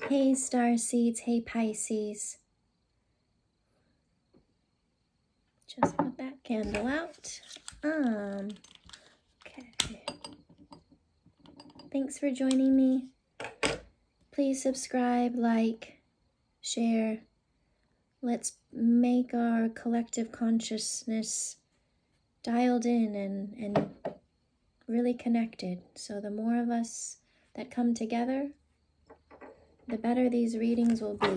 Hey Starseeds, hey Pisces. Just put that candle out. Okay. Thanks for joining me. Please subscribe, like, share. Let's make our collective consciousness dialed in and really connected. So the more of us that come together, the better these readings will be.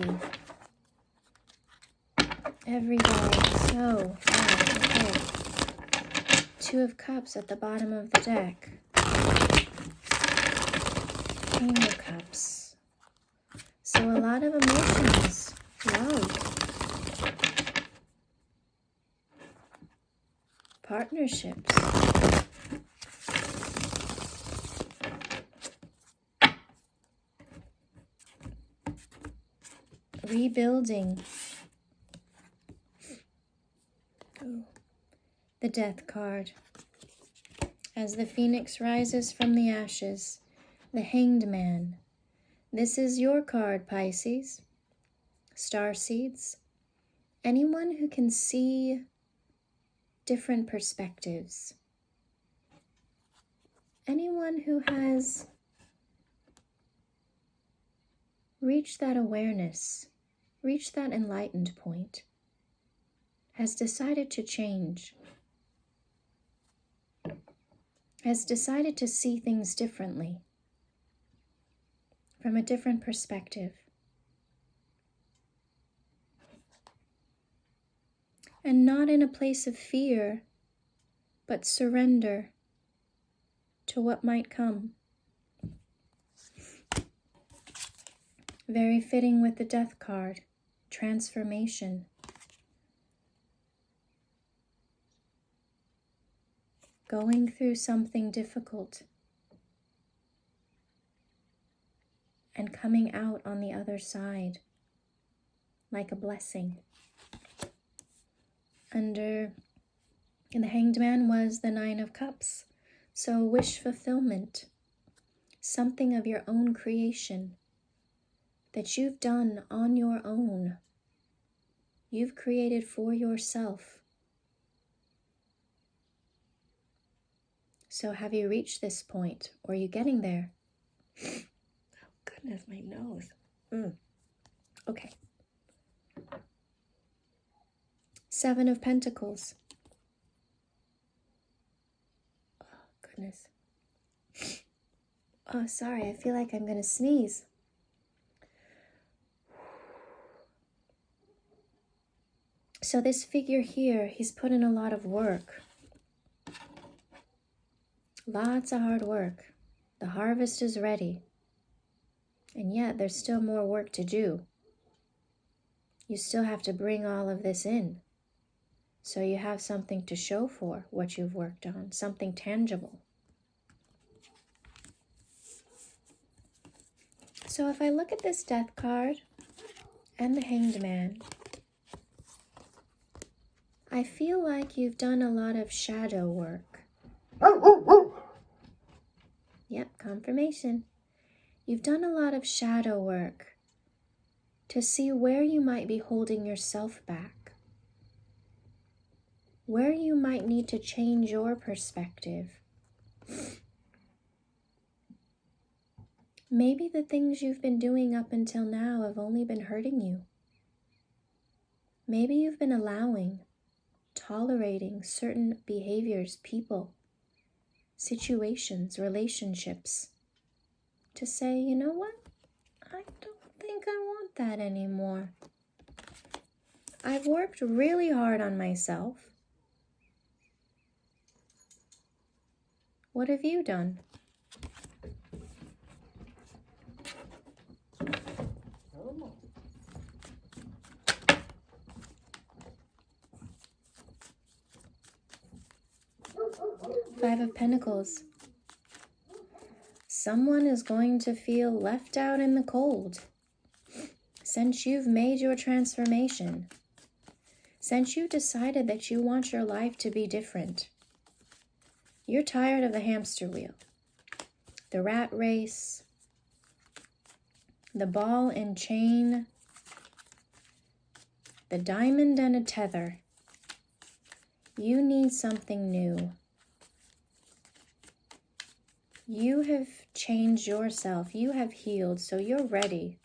Every day. So, okay. Two of Cups at the bottom of the deck. King of Cups. So a lot of emotions. Love. Partnerships. Rebuilding. Oh. The Death card. As the phoenix rises from the ashes, the Hanged Man. This is your card, Pisces. Starseeds. Anyone who can see different perspectives. Anyone who has reached that awareness, reached that enlightened point, has decided to change, has decided to see things differently, from a different perspective. And not in a place of fear, but surrender to what might come. Very fitting with the Death card, transformation. Going through something difficult and coming out on the other side like a blessing. In the Hanged Man was the Nine of Cups. So wish fulfillment, something of your own creation that you've done on your own. You've created for yourself. So have you reached this point, or are you getting there? Oh goodness, my nose. Okay. Seven of Pentacles. Oh goodness. Oh, sorry, I feel like I'm going to sneeze. So this figure here, he's put in a lot of work. Lots of hard work. The harvest is ready. And yet there's still more work to do. You still have to bring all of this in. So you have something to show for what you've worked on, something tangible. So if I look at this Death card and the Hanged Man, I feel like you've done a lot of shadow work. Yep, confirmation. You've done a lot of shadow work to see where you might be holding yourself back, where you might need to change your perspective. Maybe the things you've been doing up until now have only been hurting you. Maybe you've been allowing, tolerating certain behaviors, people, situations, relationships, to say, you know what? I don't think I want that anymore. I've worked really hard on myself. What have you done? Five of Pentacles. Someone is going to feel left out in the cold. Since you've made your transformation, since you decided that you want your life to be different, you're tired of the hamster wheel, the rat race, the ball and chain, the diamond and a tether. You need something new. You have changed yourself. You have healed, so you're ready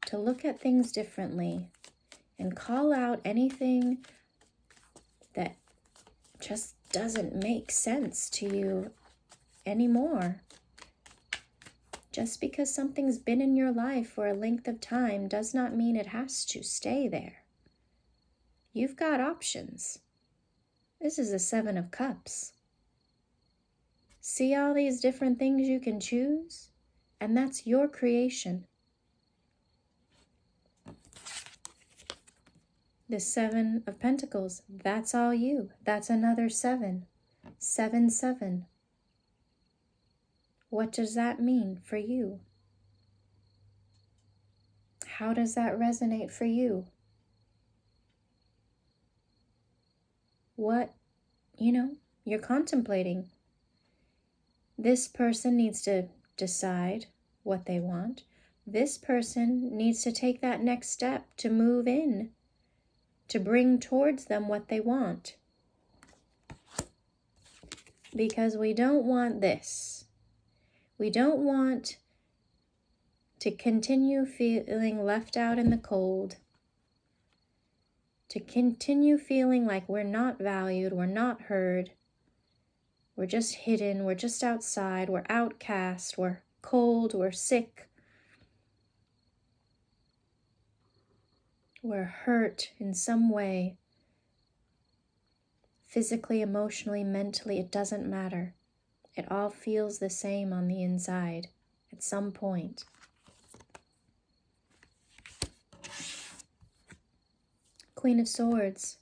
to look at things differently and call out anything that just doesn't make sense to you anymore. Just because something's been in your life for a length of time does not mean it has to stay there. You've got options. This is the Seven of Cups. See all these different things you can choose? And that's your creation. The Seven of Pentacles, that's all you. That's another 7. 7, 7. What does that mean for you? How does that resonate for you? What, you're contemplating. This person needs to decide what they want. This person needs to take that next step to move in, to bring towards them what they want. Because we don't want this. We don't want to continue feeling left out in the cold, to continue feeling like we're not valued, we're not heard, we're just hidden, we're just outside, we're outcast, we're cold, we're sick, we're hurt in some way, physically, emotionally, mentally, it doesn't matter. It all feels the same on the inside at some point. Queen of Swords.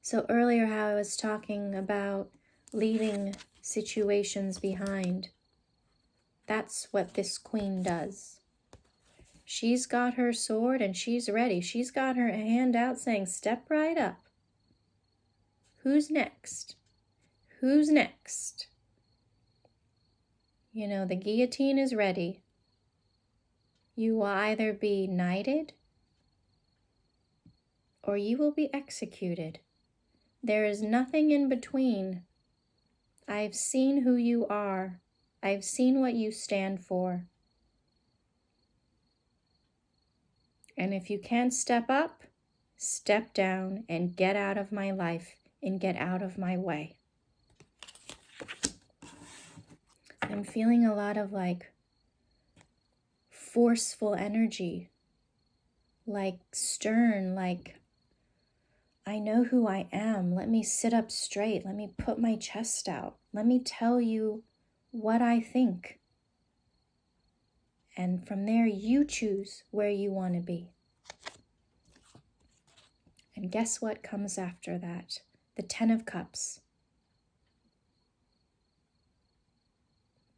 So earlier how I was talking about leaving situations behind. That's what this queen does. She's got her sword and she's ready. She's got her hand out saying, step right up. Who's next? Who's next? The guillotine is ready. You will either be knighted or you will be executed. There is nothing in between. I've seen who you are. I've seen what you stand for. And if you can't step up, step down and get out of my life and get out of my way. I'm feeling a lot of forceful energy, stern, I know who I am. Let me sit up straight. Let me put my chest out. Let me tell you what I think. And from there, you choose where you want to be. And guess what comes after that? The 10 of Cups.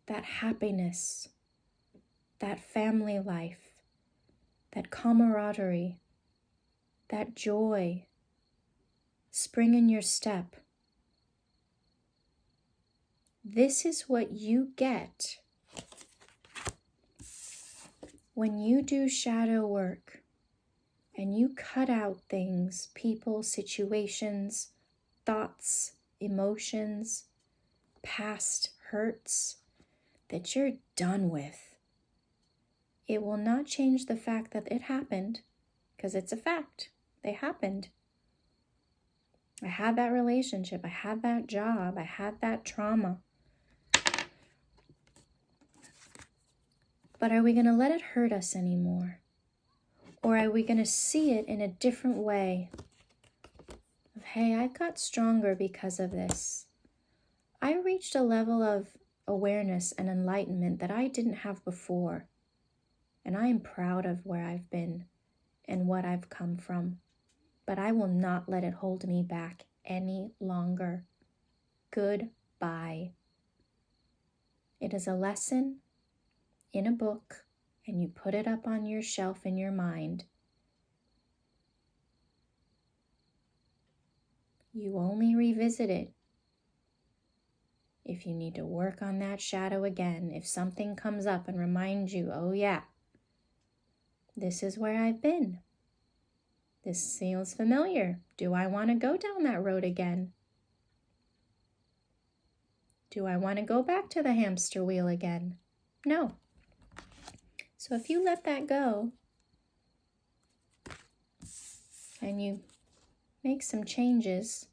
That happiness, that family life, that camaraderie, that joy, spring in your step. This is what you get when you do shadow work and you cut out things, people, situations, thoughts, emotions, past hurts that you're done with. It will not change the fact that it happened, because it's a fact. They happened. I had that relationship. I had that job. I had that trauma. But are we going to let it hurt us anymore? Or are we going to see it in a different way? Of, hey, I got stronger because of this. I reached a level of awareness and enlightenment that I didn't have before. And I am proud of where I've been and what I've come from. But I will not let it hold me back any longer. Goodbye. It is a lesson in a book, and you put it up on your shelf in your mind. You only revisit it if you need to work on that shadow again, if something comes up and reminds you, oh yeah, This is where I've been. This feels familiar. Do I want to go down that road again? Do I want to go back to the hamster wheel again? No. So if you let that go and you make some changes,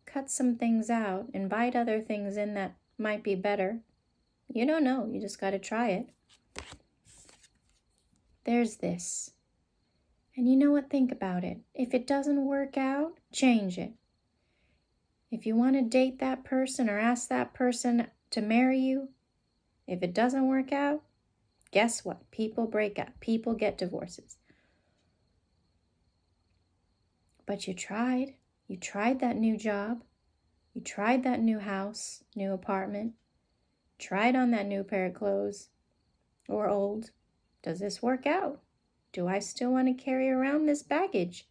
cut some things out, invite other things in that might be better. You don't know. You just got to try it. There's this. And you know what? Think about it. If it doesn't work out, change it. If you want to date that person or ask that person to marry you, if it doesn't work out, guess what? People break up. People get divorces. But you tried. You tried that new job. You tried that new house, new apartment. Tried on that new pair of clothes. Or old. Does this work out? Do I still want to carry around this baggage?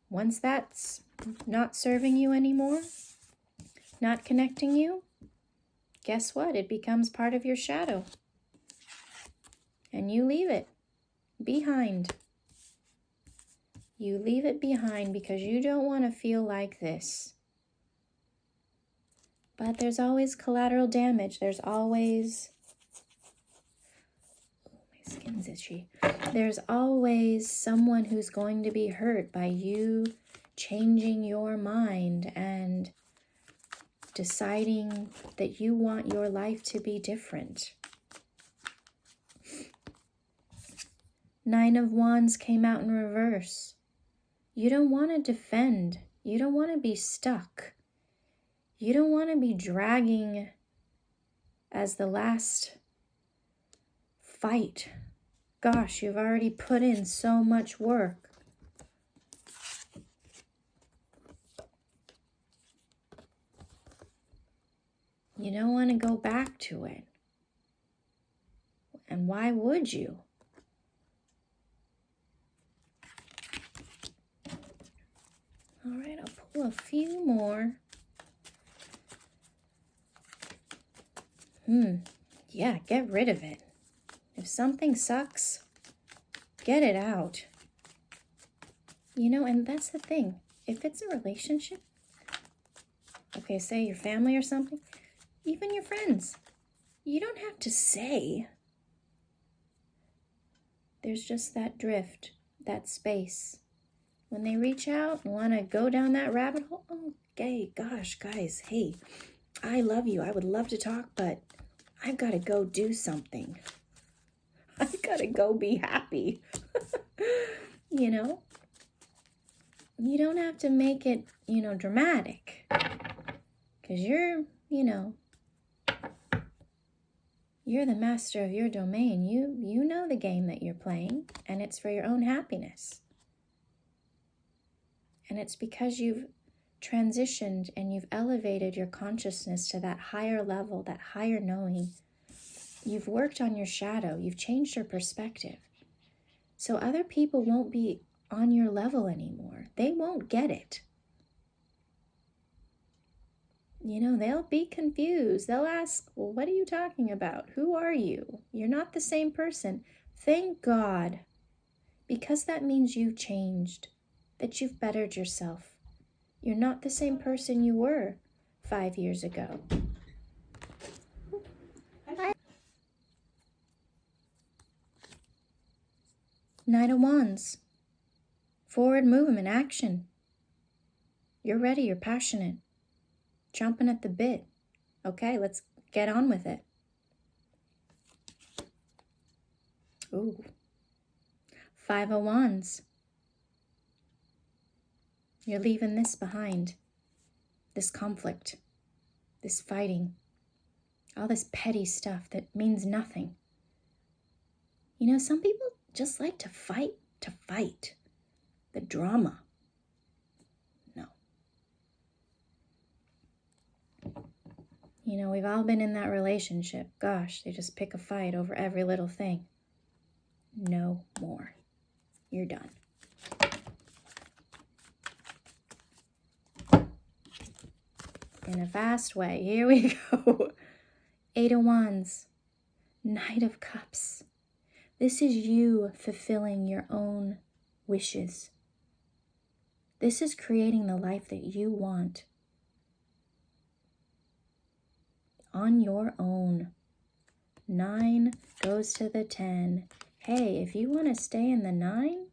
Once that's not serving you anymore, not connecting you, guess what? It becomes part of your shadow. And you leave it behind. You leave it behind because you don't want to feel like this. But there's always collateral damage. There's always... my skin's itchy. There's always someone who's going to be hurt by you changing your mind and deciding that you want your life to be different. Nine of Wands came out in reverse. You don't want to defend. You don't want to be stuck. You don't want to be dragging as the last fight. Gosh, you've already put in so much work. You don't want to go back to it. And why would you? All right, I'll pull a few more. Yeah, get rid of it. If something sucks, get it out. You know, and that's the thing. If it's a relationship, okay, say your family or something, even your friends, you don't have to say. There's just that drift, that space. When they reach out and want to go down that rabbit hole, okay, gosh, guys, hey, I love you. I would love to talk, but I've got to go do something. I've got to go be happy. You know? You don't have to make it, dramatic. Because you're the master of your domain. You know the game that you're playing, and it's for your own happiness. And it's because you've transitioned and you've elevated your consciousness to that higher level, that higher knowing. You've worked on your shadow. You've changed your perspective. So other people won't be on your level anymore. They won't get it. They'll be confused. They'll ask, well, what are you talking about? Who are you? You're not the same person. Thank God. Because that means you've changed, that you've bettered yourself. You're not the same person you were 5 years ago. Knight of Wands. Forward movement, action. You're ready, you're passionate. Chomping at the bit. Okay, let's get on with it. Ooh. 5 of Wands. You're leaving this behind. This conflict. This fighting. All this petty stuff that means nothing. Some people just like to fight. The drama. No. We've all been in that relationship. Gosh, they just pick a fight over every little thing. No more. You're done. In a fast way. Here we go. 8 of Wands. Knight of Cups. This is you fulfilling your own wishes. This is creating the life that you want on your own. 9 goes to the 10. Hey, if you want to stay in the 9,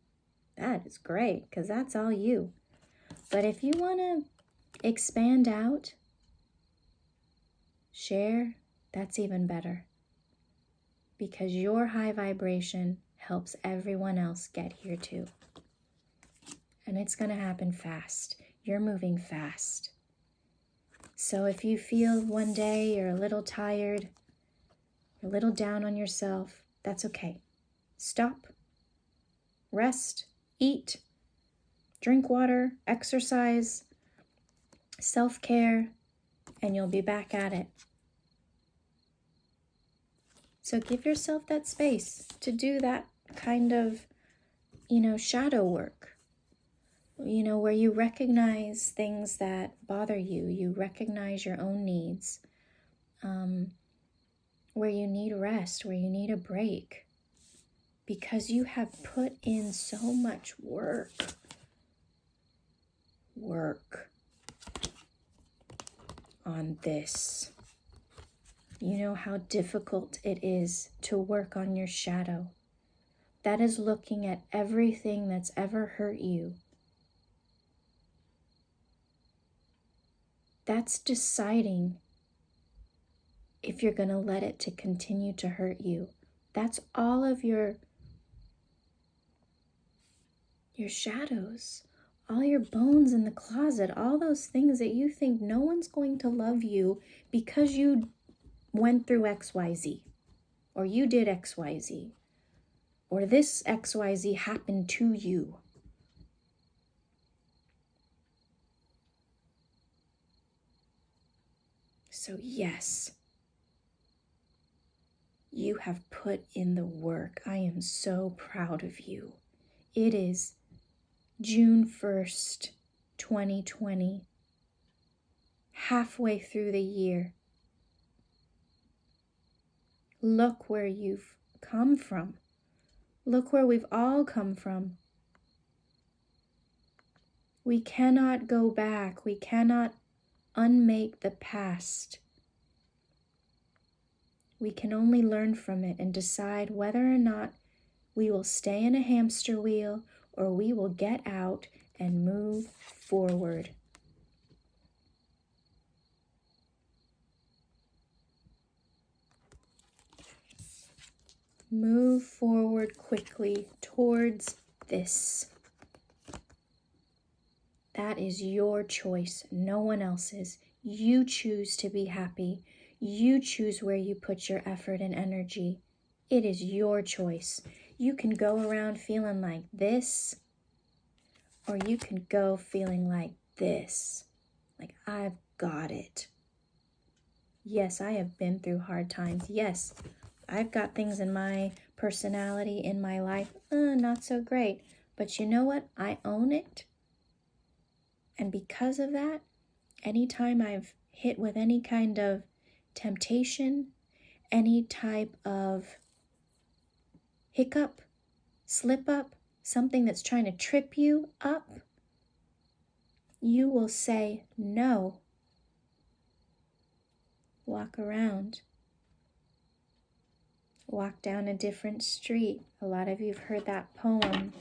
that is great, because that's all you. But if you want to expand out, share, that's even better. Because your high vibration helps everyone else get here too. And it's going to happen fast. You're moving fast. So if you feel one day you're a little tired, a little down on yourself, that's okay. Stop, rest, eat, drink water, exercise, self-care, and you'll be back at it. So give yourself that space to do that kind of, shadow work. Where you recognize things that bother you, you recognize your own needs, where you need rest, where you need a break, because you have put in so much work on this. You know how difficult it is to work on your shadow. That is looking at everything that's ever hurt you. That's deciding if you're going to let it to continue to hurt you. That's all of your shadows, all your bones in the closet, all those things that you think no one's going to love you because you went through XYZ, or you did XYZ, or this XYZ happened to you. So yes, you have put in the work. I am so proud of you. It is June 1st, 2020, halfway through the year. Look where you've come from. Look where we've all come from. We cannot go back. We cannot unmake the past. We can only learn from it and decide whether or not we will stay in a hamster wheel or we will get out and move forward. Move forward quickly towards this. That is your choice, no one else's. You choose to be happy. You choose where you put your effort and energy. It is your choice. You can go around feeling like this, or you can go feeling like this. Like, I've got it. Yes, I have been through hard times. Yes, I've got things in my personality, in my life, not so great. But you know what? I own it. And because of that, anytime I've hit with any kind of temptation, any type of hiccup, slip up, something that's trying to trip you up, you will say no. Walk around. Walk down a different street. A lot of you've heard that poem.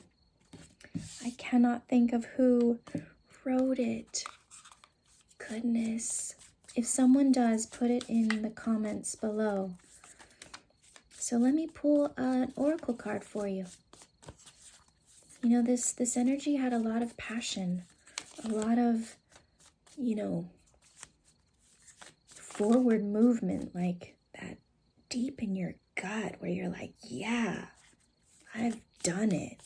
I cannot think of who wrote it. Goodness. If someone does, put it in the comments below. So let me pull an oracle card for you. This energy had a lot of passion, a lot of, forward movement, like that deep in your gut where you're like, yeah, I've done it.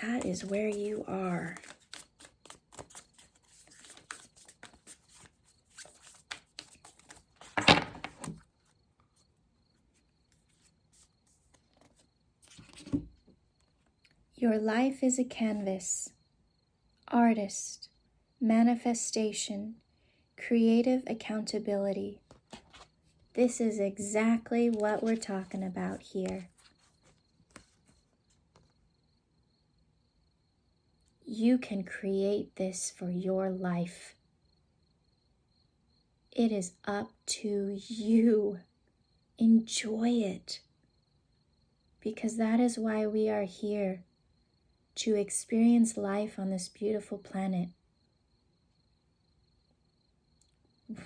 That is where you are. Your life is a canvas. Artist, manifestation, creative accountability. This is exactly what we're talking about here. You can create this for your life. It is up to you. Enjoy it. Because that is why we are here, to experience life on this beautiful planet.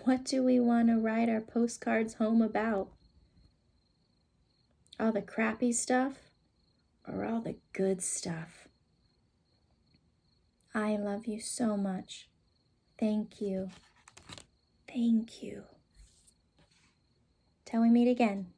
What do we want to write our postcards home about? All the crappy stuff or all the good stuff? I love you so much. Thank you. Thank you. Till we meet again.